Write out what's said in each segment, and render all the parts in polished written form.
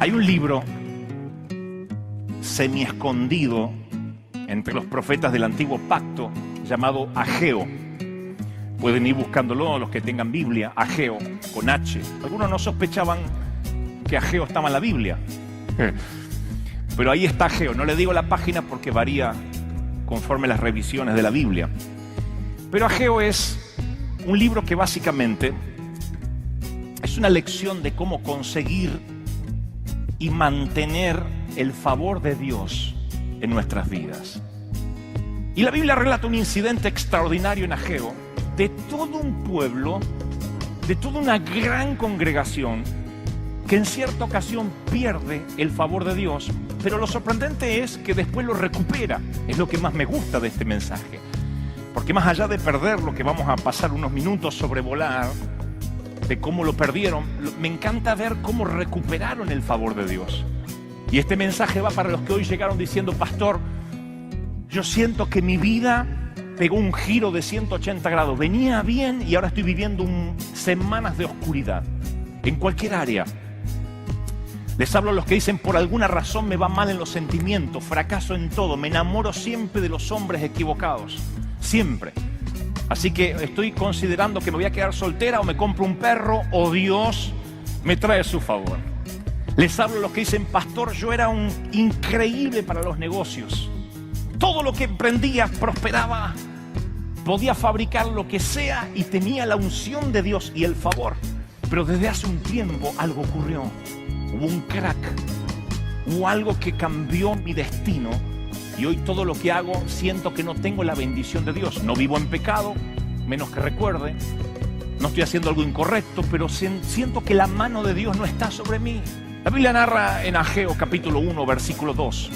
Hay un libro semi-escondido entre los profetas del Antiguo Pacto llamado Ageo. Pueden ir buscándolo los que tengan Biblia, Ageo, con H. Algunos no sospechaban que Ageo estaba en la Biblia. Pero ahí está Ageo. No le digo la página porque varía conforme las revisiones de la Biblia. Pero Ageo es un libro que básicamente es una lección de cómo conseguir y mantener el favor de Dios en nuestras vidas. Y la Biblia relata un incidente extraordinario en Ageo de todo un pueblo, de toda una gran congregación que en cierta ocasión pierde el favor de Dios, pero lo sorprendente es que después lo recupera. Es lo que más me gusta de este mensaje, porque más allá de perder lo que vamos a pasar unos minutos sobrevolar, de cómo lo perdieron, me encanta ver cómo recuperaron el favor de Dios. Y este mensaje va para los que hoy llegaron diciendo: pastor, yo siento que mi vida pegó un giro de 180 grados. Venía bien y ahora estoy viviendo semanas de oscuridad. En cualquier área. Les hablo a los que dicen: por alguna razón me va mal en los sentimientos, fracaso en todo, me enamoro siempre de los hombres equivocados. Siempre. Así que estoy considerando que me voy a quedar soltera, o me compro un perro, o Dios me trae su favor. Les hablo a los que dicen: pastor, yo era un increíble para los negocios. Todo lo que emprendía prosperaba. Podía fabricar lo que sea y tenía la unción de Dios y el favor. Pero desde hace un tiempo algo ocurrió. Hubo un crack. Hubo algo que cambió mi destino. Y hoy todo lo que hago siento que no tengo la bendición de Dios. No vivo en pecado, menos que recuerde. No estoy haciendo algo incorrecto, pero siento que la mano de Dios no está sobre mí. La Biblia narra en Ageo capítulo 1, versículo 2.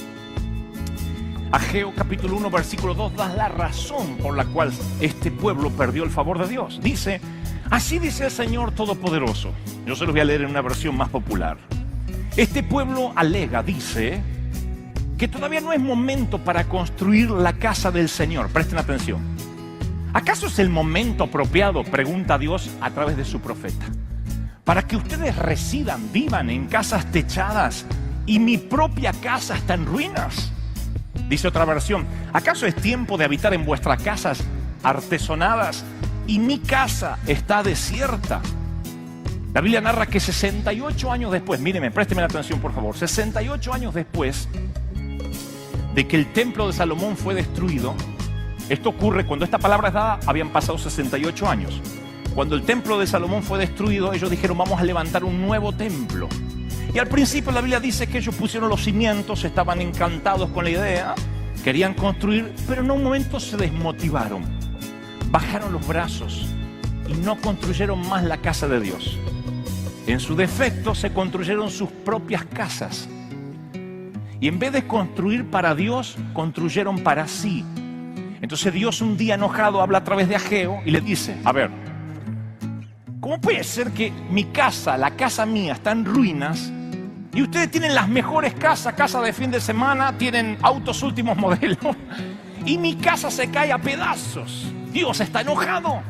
Ageo capítulo 1, versículo 2 da la razón por la cual este pueblo perdió el favor de Dios. Dice: así dice el Señor Todopoderoso. Yo se los voy a leer en una versión más popular. Este pueblo alega, dice, que todavía no es momento para construir la casa del Señor. Presten atención. ¿Acaso es el momento apropiado, pregunta Dios a través de su profeta, para que ustedes residan, vivan en casas techadas y mi propia casa está en ruinas? Dice otra versión: ¿acaso es tiempo de habitar en vuestras casas artesonadas y mi casa está desierta? La Biblia narra que 68 años después, míreme, présteme la atención por favor, 68 años después de que el templo de Salomón fue destruido, esto ocurre cuando esta palabra es dada, habían pasado 68 años. Cuando el templo de Salomón fue destruido, ellos dijeron: vamos a levantar un nuevo templo. Y al principio la Biblia dice que ellos pusieron los cimientos, estaban encantados con la idea, querían construir, pero en un momento se desmotivaron, bajaron los brazos y no construyeron más la casa de Dios. En su defecto se construyeron sus propias casas. Y en vez de construir para Dios, construyeron para sí. Entonces Dios, un día enojado, habla a través de Ageo y le dice: a ver, ¿cómo puede ser que mi casa, la casa mía, está en ruinas y ustedes tienen las mejores casas, casa de fin de semana, tienen autos últimos modelos, y mi casa se cae a pedazos? Dios está enojado.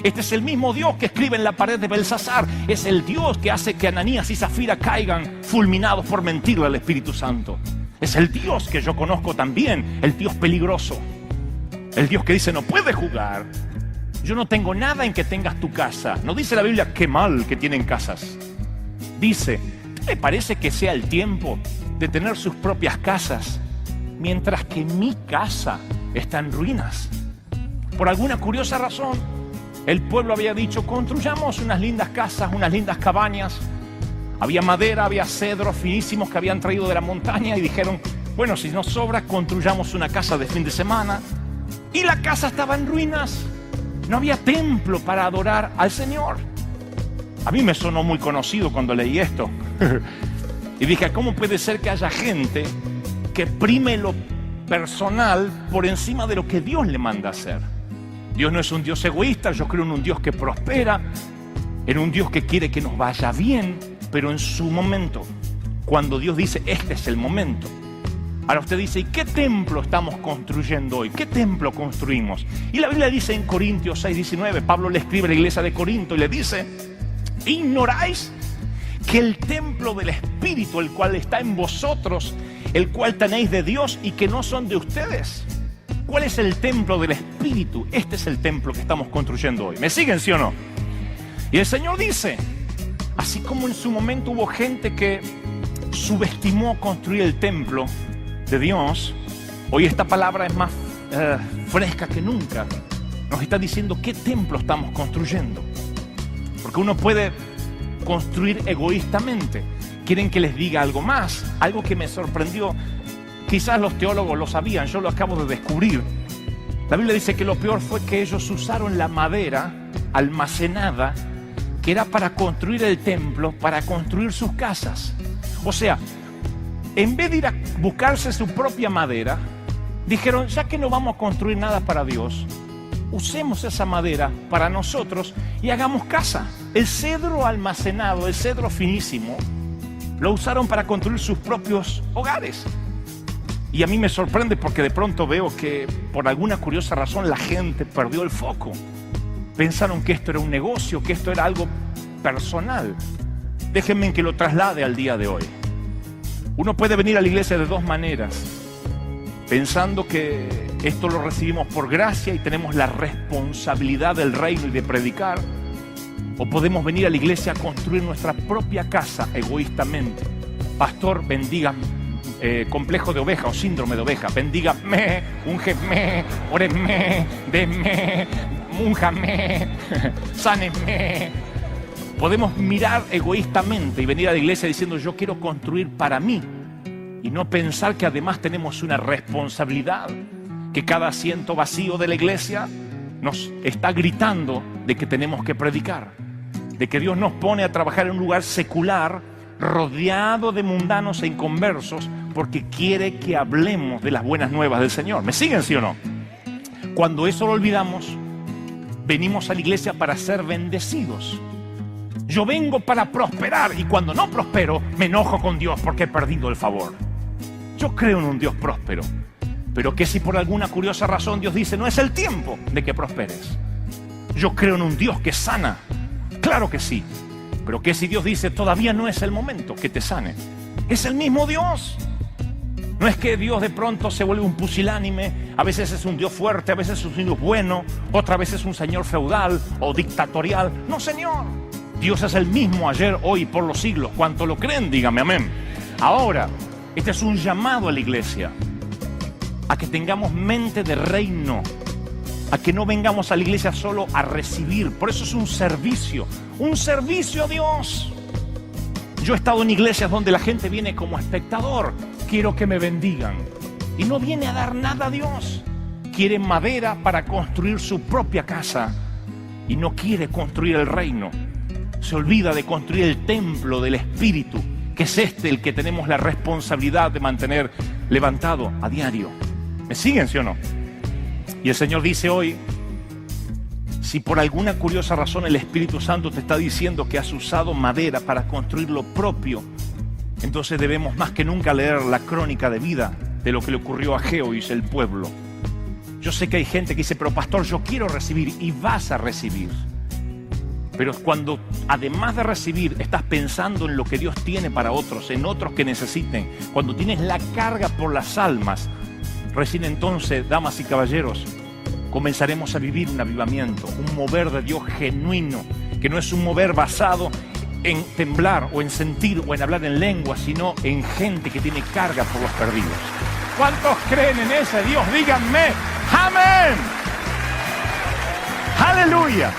Este es el mismo Dios que escribe en la pared de Belsasar. Es el Dios que hace que Ananías y Zafira caigan fulminados por mentirle al Espíritu Santo. Es el Dios que yo conozco también, el Dios peligroso. El Dios que dice: no puedes jugar. Yo no tengo nada en que tengas tu casa. No dice la Biblia: qué mal que tienen casas. Dice: ¿te parece que sea el tiempo de tener sus propias casas, mientras que mi casa está en ruinas? Por alguna curiosa razón, el pueblo había dicho: construyamos unas lindas casas, unas lindas cabañas. Había madera, había cedros finísimos que habían traído de la montaña y dijeron: bueno, si nos sobra, construyamos una casa de fin de semana. Y la casa estaba en ruinas. No había templo para adorar al Señor. A mí me sonó muy conocido cuando leí esto. Y dije: ¿cómo puede ser que haya gente que prime lo personal por encima de lo que Dios le manda hacer? Dios no es un Dios egoísta. Yo creo en un Dios que prospera, en un Dios que quiere que nos vaya bien, pero en su momento, cuando Dios dice: este es el momento. Ahora usted dice: ¿y qué templo estamos construyendo hoy? ¿Qué templo construimos? Y la Biblia dice en Corintios 6:19, Pablo le escribe a la iglesia de Corinto y le dice: ¿ignoráis que el templo del Espíritu, el cual está en vosotros, el cual tenéis de Dios y que no son de ustedes. ¿Cuál es el templo del Espíritu? Este es el templo que estamos construyendo hoy. ¿Me siguen, sí o no? Y el Señor dice, así como en su momento hubo gente que subestimó construir el templo de Dios, hoy esta palabra es más fresca que nunca. Nos está diciendo qué templo estamos construyendo. Porque uno puede construir egoístamente. Quieren que les diga algo más. Algo que me sorprendió. Quizás los teólogos lo sabían, yo lo acabo de descubrir. La Biblia dice que lo peor fue que ellos usaron la madera almacenada que era para construir el templo, para construir sus casas. O sea, en vez de ir a buscarse su propia madera, dijeron, ya que no vamos a construir nada para Dios, usemos esa madera para nosotros y hagamos casa. El cedro almacenado, el cedro finísimo, lo usaron para construir sus propios hogares. Y a mí me sorprende porque de pronto veo que por alguna curiosa razón la gente perdió el foco. Pensaron que esto era un negocio, que esto era algo personal. Déjenme que lo traslade al día de hoy. Uno puede venir a la iglesia de dos maneras, pensando que esto lo recibimos por gracia y tenemos la responsabilidad del reino y de predicar, o podemos venir a la iglesia a construir nuestra propia casa egoístamente. Pastor, bendiga. Complejo de oveja o síndrome de oveja, bendígame, úngeme, óreme, deme, únjame, sáneme. Podemos mirar egoístamente y venir a la iglesia diciendo yo quiero construir para mí y no pensar que además tenemos una responsabilidad, que cada asiento vacío de la iglesia nos está gritando de que tenemos que predicar, de que Dios nos pone a trabajar en un lugar secular rodeado de mundanos e inconversos porque quiere que hablemos de las buenas nuevas del Señor. ¿Me siguen, sí o no? Cuando eso lo olvidamos, venimos a la iglesia para ser bendecidos. Yo vengo para prosperar y cuando no prospero me enojo con Dios porque he perdido el favor. Yo creo en un Dios próspero, pero que si por alguna curiosa razón Dios dice no es el tiempo de que prosperes. Yo creo en un Dios que sana, claro que sí, pero que si Dios dice todavía no es el momento que te sane. Es el mismo Dios. No es que Dios de pronto se vuelve un pusilánime, a veces es un Dios fuerte, a veces es un Dios bueno, otra vez es un señor feudal o dictatorial. No, Señor. Dios es el mismo ayer, hoy, por los siglos. ¿Cuánto lo creen? Dígame amén. Ahora, este es un llamado a la iglesia a que tengamos mente de reino, a que no vengamos a la iglesia solo a recibir. Por eso es un servicio a Dios. Yo he estado en iglesias donde la gente viene como espectador. Quiero que me bendigan. Y no viene a dar nada a Dios. Quiere madera para construir su propia casa. Y no quiere construir el reino. Se olvida de construir el templo del Espíritu, que es el que tenemos la responsabilidad de mantener levantado a diario. ¿Me siguen, sí o no? Y el Señor dice hoy, si por alguna curiosa razón el Espíritu Santo te está diciendo que has usado madera para construir lo propio, entonces debemos más que nunca leer la crónica de vida de lo que le ocurrió a Ageo y el pueblo. Yo sé que hay gente que dice, pero pastor, yo quiero recibir, y vas a recibir. Pero cuando además de recibir estás pensando en lo que Dios tiene para otros, en otros que necesiten, cuando tienes la carga por las almas, recién entonces, damas y caballeros, comenzaremos a vivir un avivamiento, un mover de Dios genuino, que no es un mover basado en temblar o en sentir o en hablar en lengua, sino en gente que tiene carga por los perdidos. ¿Cuántos creen en ese Dios? Díganme, amén. Aleluya.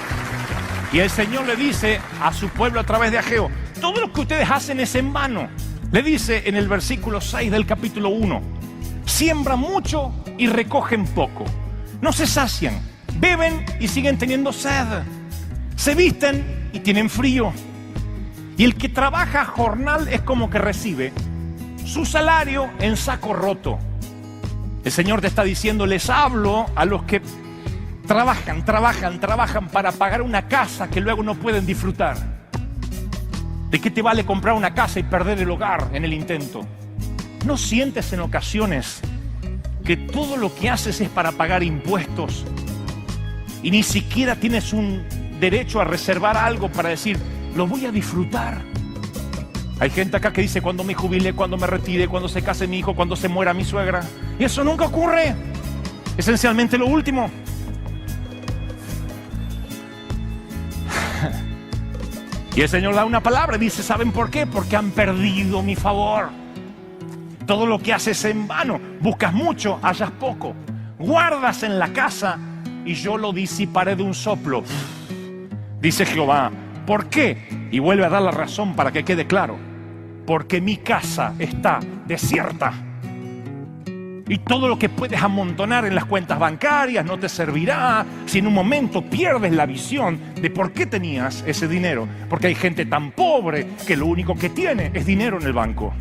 Y el Señor le dice a su pueblo a través de Ageo, todo lo que ustedes hacen es en vano. Le dice en el versículo 6 del capítulo 1, siembran mucho y recogen poco. No se sacian, beben y siguen teniendo sed. Se visten y tienen frío. Y el que trabaja jornal es como que recibe su salario en saco roto. El Señor te está diciendo, les hablo a los que trabajan para pagar una casa que luego no pueden disfrutar. ¿De qué te vale comprar una casa y perder el hogar en el intento? ¿No sientes en ocasiones que todo lo que haces es para pagar impuestos y ni siquiera tienes un derecho a reservar algo para decir, lo voy a disfrutar? Hay gente acá que dice: cuando me jubile, cuando me retire, cuando se case mi hijo, cuando se muera mi suegra. Y eso nunca ocurre. Esencialmente lo último. Y el Señor da una palabra y dice: ¿saben por qué? Porque han perdido mi favor. Todo lo que haces en vano. Buscas mucho, hallas poco. Guardas en la casa y yo lo disiparé de un soplo, dice Jehová. ¿Por qué? Y vuelve a dar la razón para que quede claro. Porque mi casa está desierta. Y todo lo que puedes amontonar en las cuentas bancarias no te servirá si en un momento pierdes la visión de por qué tenías ese dinero. Porque hay gente tan pobre que lo único que tiene es dinero en el banco.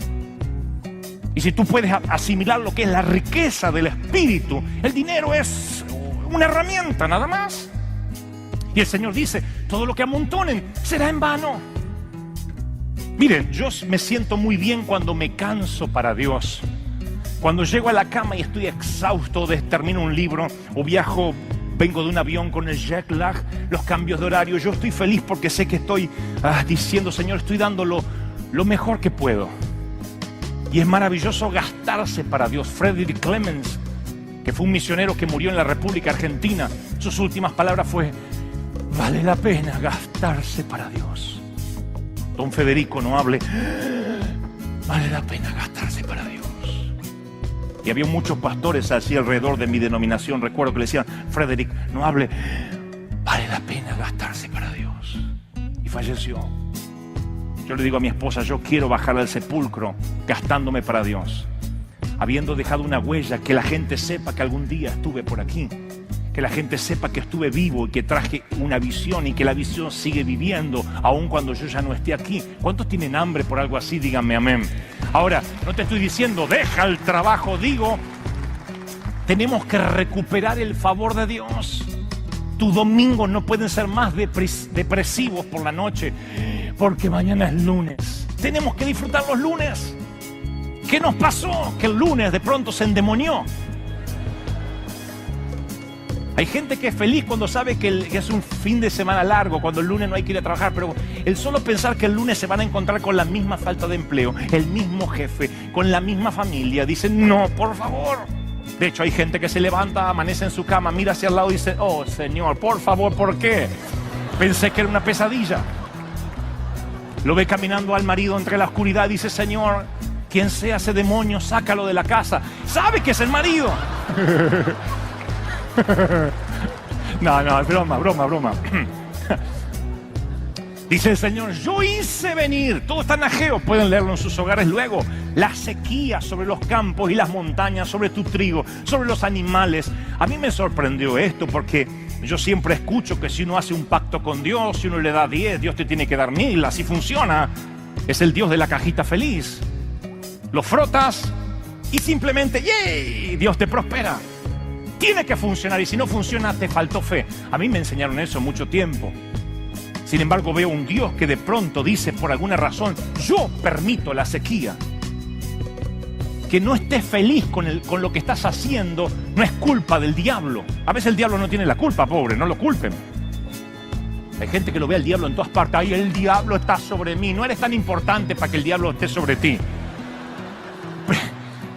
Y si tú puedes asimilar lo que es la riqueza del espíritu, el dinero es una herramienta nada más. Y el Señor dice: todo lo que amontonen será en vano. Miren, yo me siento muy bien cuando me canso para Dios. Cuando llego a la cama y estoy exhausto, termino un libro o viajo, vengo de un avión con el jet lag, los cambios de horario, yo estoy feliz porque sé que estoy diciendo: Señor, estoy dando lo mejor que puedo. Y es maravilloso gastarse para Dios. Frederick Clemens, que fue un misionero que murió en la República Argentina, sus últimas palabras fue: vale la pena gastarse para Dios. Don Federico Noable, vale la pena gastarse para Dios. Y había muchos pastores así alrededor de mi denominación, recuerdo que le decían: Frederick Noable, vale la pena gastarse para Dios. Y falleció. Yo le digo a mi esposa: yo quiero bajar al sepulcro gastándome para Dios, habiendo dejado una huella, que la gente sepa que algún día estuve por aquí, que la gente sepa que estuve vivo y que traje una visión y que la visión sigue viviendo aun cuando yo ya no esté aquí. ¿Cuántos tienen hambre por algo así? Díganme amén. Ahora, no te estoy diciendo deja el trabajo, digo, tenemos que recuperar el favor de Dios. Tus domingos no pueden ser más depresivos por la noche, porque mañana es lunes. Tenemos que disfrutar los lunes. ¿Qué nos pasó? Que el lunes de pronto se endemonió. Hay gente que es feliz cuando sabe que es un fin de semana largo, cuando el lunes no hay que ir a trabajar, pero el solo pensar que el lunes se van a encontrar con la misma falta de empleo, el mismo jefe, con la misma familia, dicen: no, por favor. De hecho, hay gente que se levanta, amanece en su cama, mira hacia el lado y dice: oh, Señor, por favor, ¿por qué? Pensé que era una pesadilla. Lo ve caminando al marido entre la oscuridad y dice: Señor, quien sea ese demonio, sácalo de la casa. Sabe que es el marido. No, es broma. Dice el Señor: yo hice venir, todo está en Ageo, pueden leerlo en sus hogares luego, la sequía sobre los campos y las montañas, sobre tu trigo, sobre los animales. A mí me sorprendió esto porque yo siempre escucho que si uno hace un pacto con Dios, si uno le da 10, Dios te tiene que dar 1000, así funciona. Es el Dios de la cajita feliz. Lo frotas y simplemente ¡yay! Dios te prospera. Tiene que funcionar, y si no funciona te faltó fe. A mí me enseñaron eso mucho tiempo. Sin embargo, veo un Dios que de pronto dice, por alguna razón, yo permito la sequía. Que no estés feliz con lo que estás haciendo no es culpa del diablo. A veces el diablo no tiene la culpa, pobre, no lo culpen. Hay gente que lo ve al diablo en todas partes. Ay, el diablo está sobre mí. No eres tan importante para que el diablo esté sobre ti.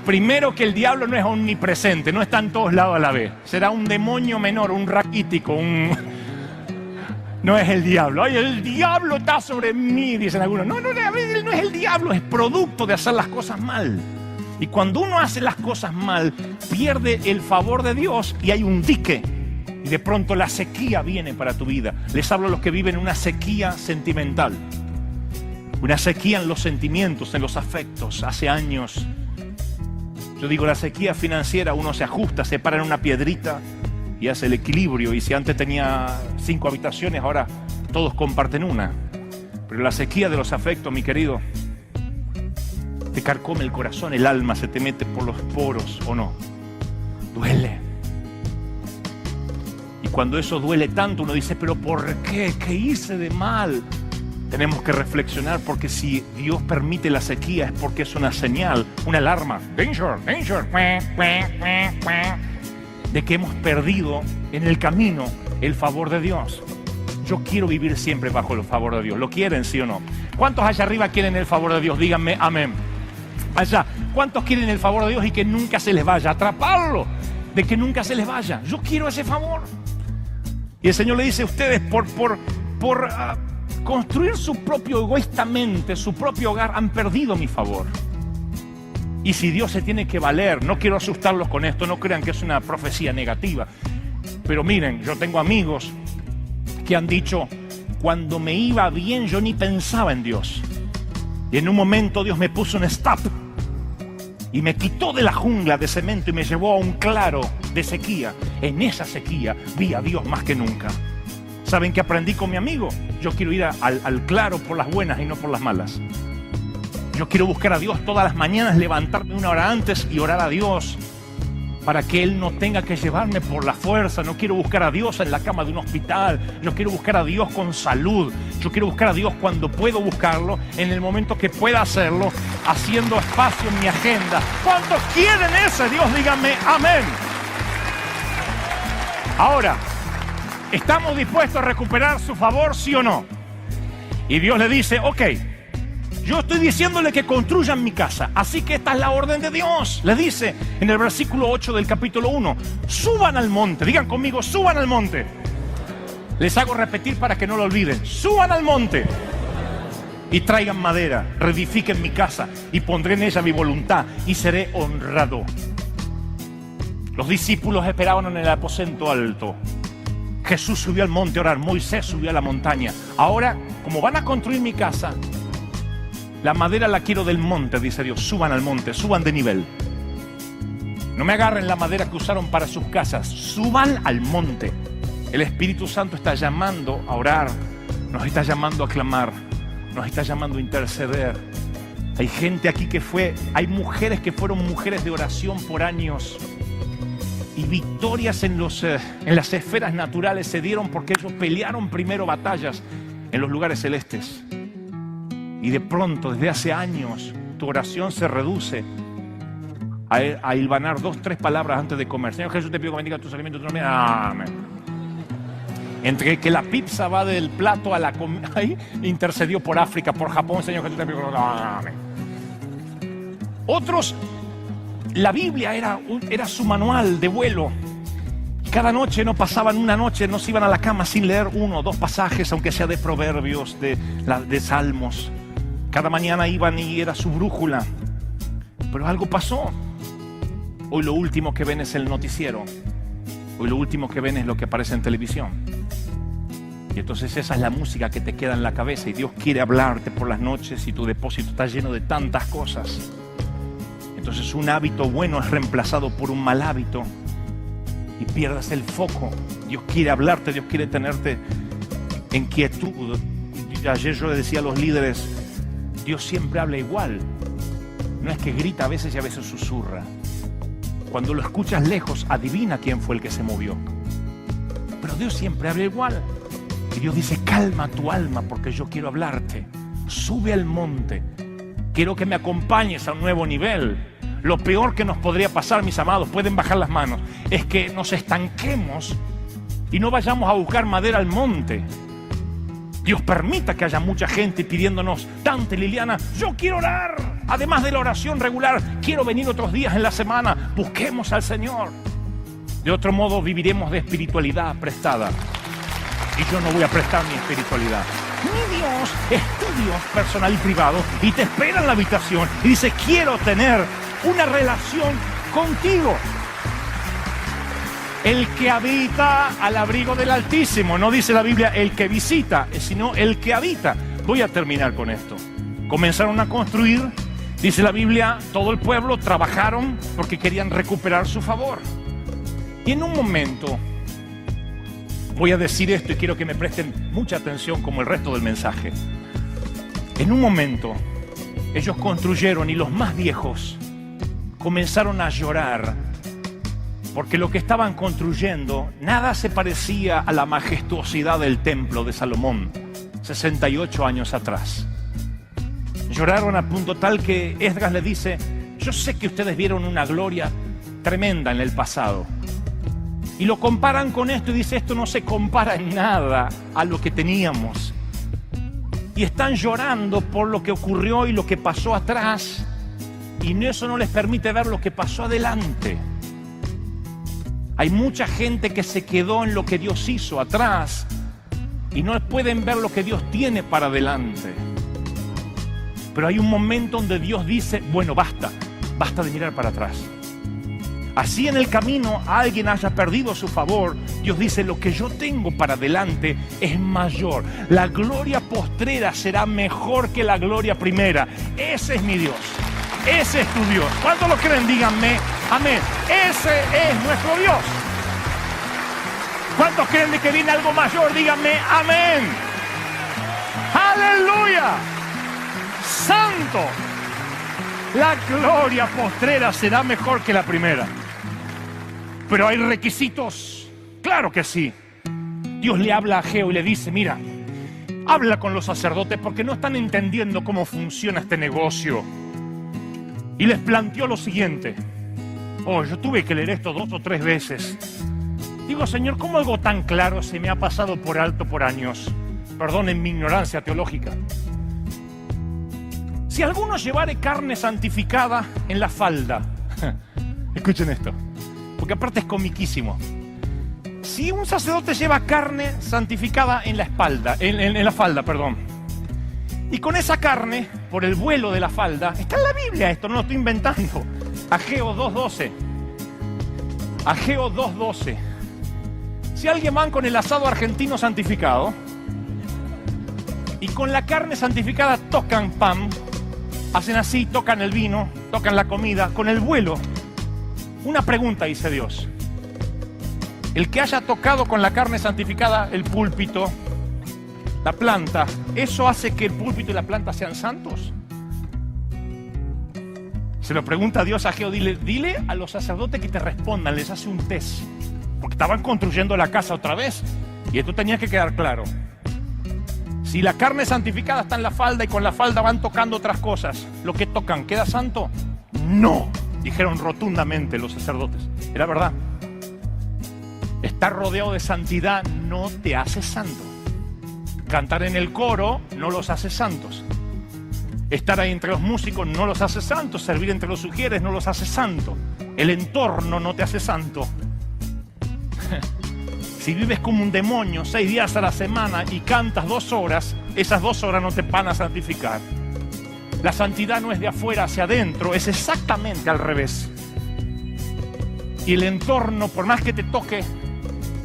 Primero, que el diablo no es omnipresente, no está en todos lados a la vez. Será un demonio menor, un raquítico, No es el diablo. Ay, el diablo está sobre mí, dicen algunos. No, él no es el diablo, es producto de hacer las cosas mal. Y cuando uno hace las cosas mal, pierde el favor de Dios y hay un dique. Y de pronto la sequía viene para tu vida. Les hablo a los que viven una sequía sentimental. Una sequía en los sentimientos, en los afectos. Hace años... Yo digo, la sequía financiera, uno se ajusta, se para en una piedrita y hace el equilibrio. Y si antes tenía 5 habitaciones, ahora todos comparten una. Pero la sequía de los afectos, mi querido, te carcome el corazón, el alma se te mete por los poros, ¿o no? Duele. Y cuando eso duele tanto, uno dice: ¿pero por qué? ¿Qué hice de mal? Tenemos que reflexionar, porque si Dios permite la sequía es porque es una señal, una alarma. Danger, danger. De que hemos perdido en el camino el favor de Dios. Yo quiero vivir siempre bajo el favor de Dios. ¿Lo quieren, sí o no? ¿Cuántos allá arriba quieren el favor de Dios? Díganme amén. Allá, ¿cuántos quieren el favor de Dios y que nunca se les vaya? Atraparlo, de que nunca se les vaya. Yo quiero ese favor. Y el Señor le dice: ustedes por construir su propio egoístamente, su propio hogar, han perdido mi favor. Y si Dios se tiene que valer, no quiero asustarlos con esto, no crean que es una profecía negativa, pero miren, yo tengo amigos que han dicho: cuando me iba bien yo ni pensaba en Dios, y en un momento Dios me puso un stop y me quitó de la jungla de cemento y me llevó a un claro de sequía. En esa sequía vi a Dios más que nunca. ¿Saben qué aprendí con mi amigo? Yo quiero ir al claro por las buenas y no por las malas. Yo quiero buscar a Dios todas las mañanas, levantarme una hora antes y orar a Dios para que Él no tenga que llevarme por la fuerza. No quiero buscar a Dios en la cama de un hospital. No quiero buscar a Dios con salud. Yo quiero buscar a Dios cuando puedo buscarlo, en el momento que pueda hacerlo, haciendo espacio en mi agenda. ¿Cuántos quieren ese Dios? Díganme amén. Ahora, ¿estamos dispuestos a recuperar su favor, sí o no? Y Dios le dice: ok, yo estoy diciéndole que construyan mi casa, así que esta es la orden de Dios. Le dice en el versículo 8 del capítulo 1: suban al monte. Digan conmigo: suban al monte. Les hago repetir para que no lo olviden: suban al monte y traigan madera, reedifiquen mi casa y pondré en ella mi voluntad y seré honrado. Los discípulos esperaban en el aposento alto. Jesús subió al monte a orar, Moisés subió a la montaña. Ahora, como van a construir mi casa, la madera la quiero del monte, dice Dios. Suban al monte, suban de nivel. No me agarren la madera que usaron para sus casas, suban al monte. El Espíritu Santo está llamando a orar, nos está llamando a clamar, nos está llamando a interceder. Hay gente aquí hay mujeres que fueron mujeres de oración por años. Y victorias en las esferas naturales se dieron porque ellos pelearon primero batallas en los lugares celestes. Y de pronto, desde hace años, tu oración se reduce a hilvanar 2, 3 palabras antes de comer. Señor Jesús, te pido que bendiga tus alimentos. Amén. Entre que la pizza va del plato a la comida, ahí intercedió por África, por Japón. Señor Jesús, te pido que... Amén. Otros, la Biblia era su manual de vuelo. Cada noche no pasaban una noche, no se iban a la cama sin leer 1 o 2 pasajes, aunque sea de Proverbios, de Salmos. Cada mañana iban y era su brújula. Pero algo pasó. Hoy lo último que ven es el noticiero. Hoy lo último que ven es lo que aparece en televisión. Y entonces esa es la música que te queda en la cabeza. Y Dios quiere hablarte por las noches y tu depósito está lleno de tantas cosas. Entonces un hábito bueno es reemplazado por un mal hábito. Y pierdas el foco. Dios quiere hablarte, Dios quiere tenerte en quietud. Ayer yo le decía a los líderes: Dios siempre habla igual. No es que grita a veces y a veces susurra. Cuando lo escuchas lejos, adivina quién fue el que se movió. Pero Dios siempre habla igual. Y Dios dice: calma tu alma porque yo quiero hablarte. Sube al monte. Quiero que me acompañes a un nuevo nivel. Lo peor que nos podría pasar, mis amados, pueden bajar las manos, es que nos estanquemos y no vayamos a buscar madera al monte. Dios permita que haya mucha gente pidiéndonos: Dante, Liliana, yo quiero orar. Además de la oración regular, quiero venir otros días en la semana. Busquemos al Señor. De otro modo, viviremos de espiritualidad prestada. Y yo no voy a prestar mi espiritualidad. Mi Dios es tu Dios personal y privado y te espera en la habitación y dice: quiero tener una relación contigo. El que habita al abrigo del Altísimo, no dice la Biblia el que visita, sino el que habita. Voy a terminar con esto. Comenzaron a construir, dice la Biblia, todo el pueblo trabajaron porque querían recuperar su favor. Y en un momento, voy a decir esto y quiero que me presten mucha atención como el resto del mensaje. En un momento, ellos construyeron y los más viejos comenzaron a llorar porque lo que estaban construyendo nada se parecía a la majestuosidad del templo de Salomón 68 años atrás. Lloraron a punto tal que Esdras le dice: yo sé que ustedes vieron una gloria tremenda en el pasado. Y lo comparan con esto y dice, esto no se compara en nada a lo que teníamos. Y están llorando por lo que ocurrió y lo que pasó atrás. Y eso no les permite ver lo que pasó adelante. Hay mucha gente que se quedó en lo que Dios hizo atrás y no pueden ver lo que Dios tiene para adelante. Pero hay un momento donde Dios dice, bueno, basta de mirar para atrás. Así en el camino alguien haya perdido su favor, Dios dice, lo que yo tengo para adelante es mayor. La gloria postrera será mejor que la gloria primera. Ese es mi Dios. Ese es tu Dios. ¿Cuántos lo creen? Díganme amén. Ese es nuestro Dios. ¿Cuántos creen de que viene algo mayor? Díganme amén. ¡Aleluya! ¡Santo! La gloria postrera será mejor que la primera. Pero hay requisitos. Claro que sí. Dios le habla a Ageo y le dice, mira, habla con los sacerdotes porque no están entendiendo cómo funciona este negocio. Y les planteó lo siguiente. Yo tuve que leer esto 2 o 3 veces. Digo, Señor, ¿cómo algo tan claro se me ha pasado por alto por años? Perdonen mi ignorancia teológica. Si alguno llevare carne santificada en la falda. Escuchen esto, porque aparte es comiquísimo. Si un sacerdote lleva carne santificada en la espalda, en la falda, perdón, y con esa carne, por el vuelo de la falda, está en la Biblia esto, no lo estoy inventando. Ageo 2:12. Ageo 2:12. Si alguien va con el asado argentino santificado y con la carne santificada tocan pan, hacen así, tocan el vino, tocan la comida, con el vuelo. Una pregunta, dice Dios. El que haya tocado con la carne santificada el púlpito, la planta, ¿eso hace que el púlpito y la planta sean santos? Se lo pregunta Dios a Ageo, dile a los sacerdotes que te respondan, les hace un test. Porque estaban construyendo la casa otra vez y esto tenía que quedar claro. Si la carne santificada está en la falda y con la falda van tocando otras cosas, ¿lo que tocan queda santo? No, dijeron rotundamente los sacerdotes. Era verdad. Estar rodeado de santidad no te hace santo. Cantar en el coro no los hace santos. Estar ahí entre los músicos no los hace santos. Servir entre los sugieres no los hace santo. El entorno no te hace santo. Si vives como un demonio 6 días a la semana y cantas 2 horas, esas 2 horas no te van a santificar. La santidad no es de afuera hacia adentro, es exactamente al revés. Y el entorno, por más que te toque,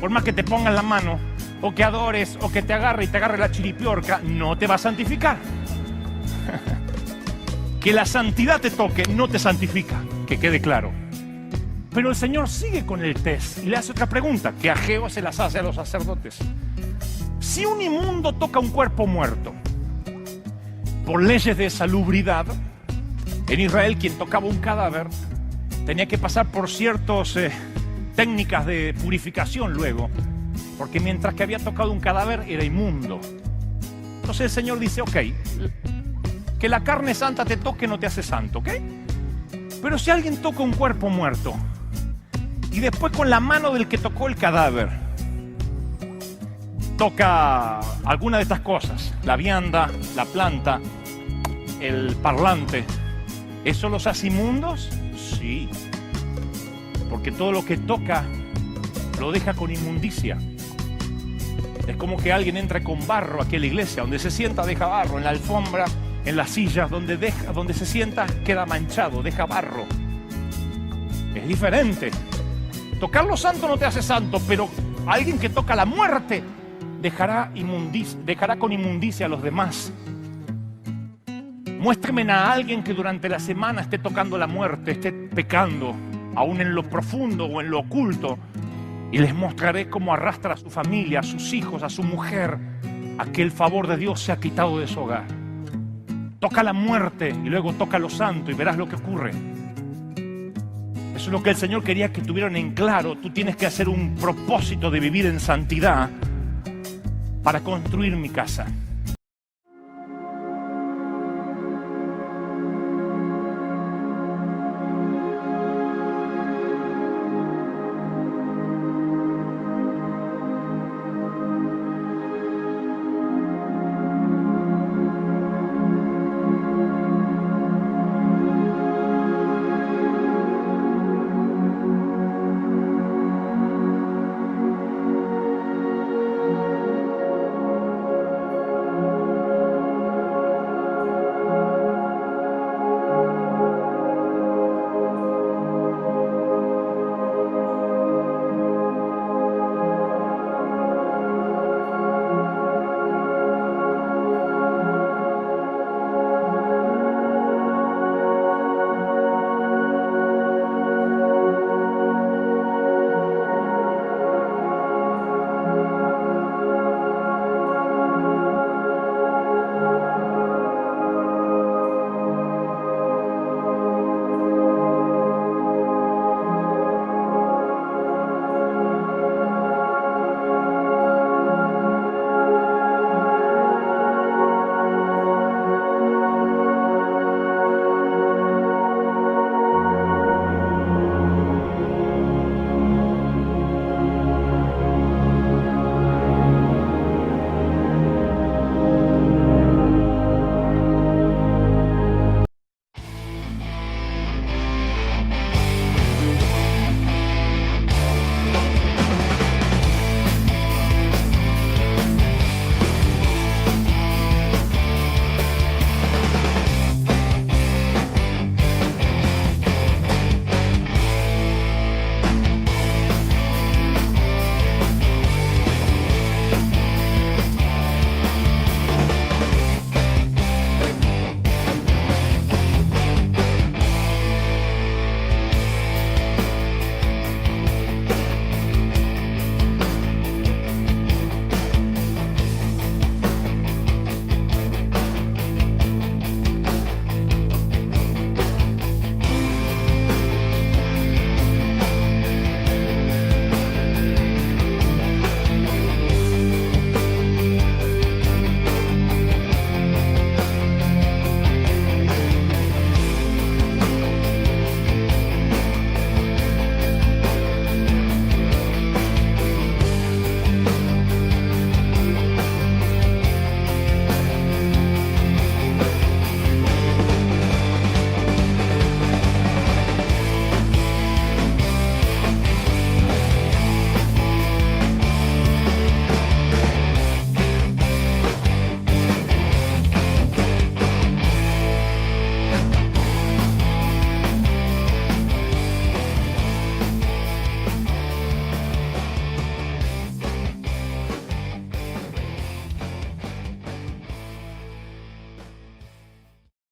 por más que te pongan la mano, o que adores, o que te agarre y te agarre la chiripiorca, no te va a santificar. Que la santidad te toque no te santifica, que quede claro. Pero el Señor sigue con el test y le hace otra pregunta, que Ageo se las hace a los sacerdotes. Si un inmundo toca un cuerpo muerto, por leyes de salubridad, en Israel quien tocaba un cadáver tenía que pasar por ciertas técnicas de purificación luego, porque mientras que había tocado un cadáver era inmundo. Entonces el Señor dice, ok, que la carne santa te toque no te hace santo, ¿ok? Pero si alguien toca un cuerpo muerto y después con la mano del que tocó el cadáver toca alguna de estas cosas, la vianda, la planta, el parlante, ¿eso los hace inmundos? Sí, porque todo lo que toca lo deja con inmundicia. Es como que alguien entre con barro aquí a la iglesia, donde se sienta deja barro, en la alfombra, en las sillas, donde se sienta queda manchado, deja barro. Es diferente. Tocar lo santo no te hace santo, pero alguien que toca la muerte dejará con inmundicia a los demás. Muéstreme a alguien que durante la semana esté tocando la muerte, esté pecando, aún en lo profundo o en lo oculto, y les mostraré cómo arrastra a su familia, a sus hijos, a su mujer, a que el favor de Dios se ha quitado de su hogar. Toca la muerte y luego toca lo santo y verás lo que ocurre. Eso es lo que el Señor quería que tuvieran en claro. Tú tienes que hacer un propósito de vivir en santidad para construir mi casa.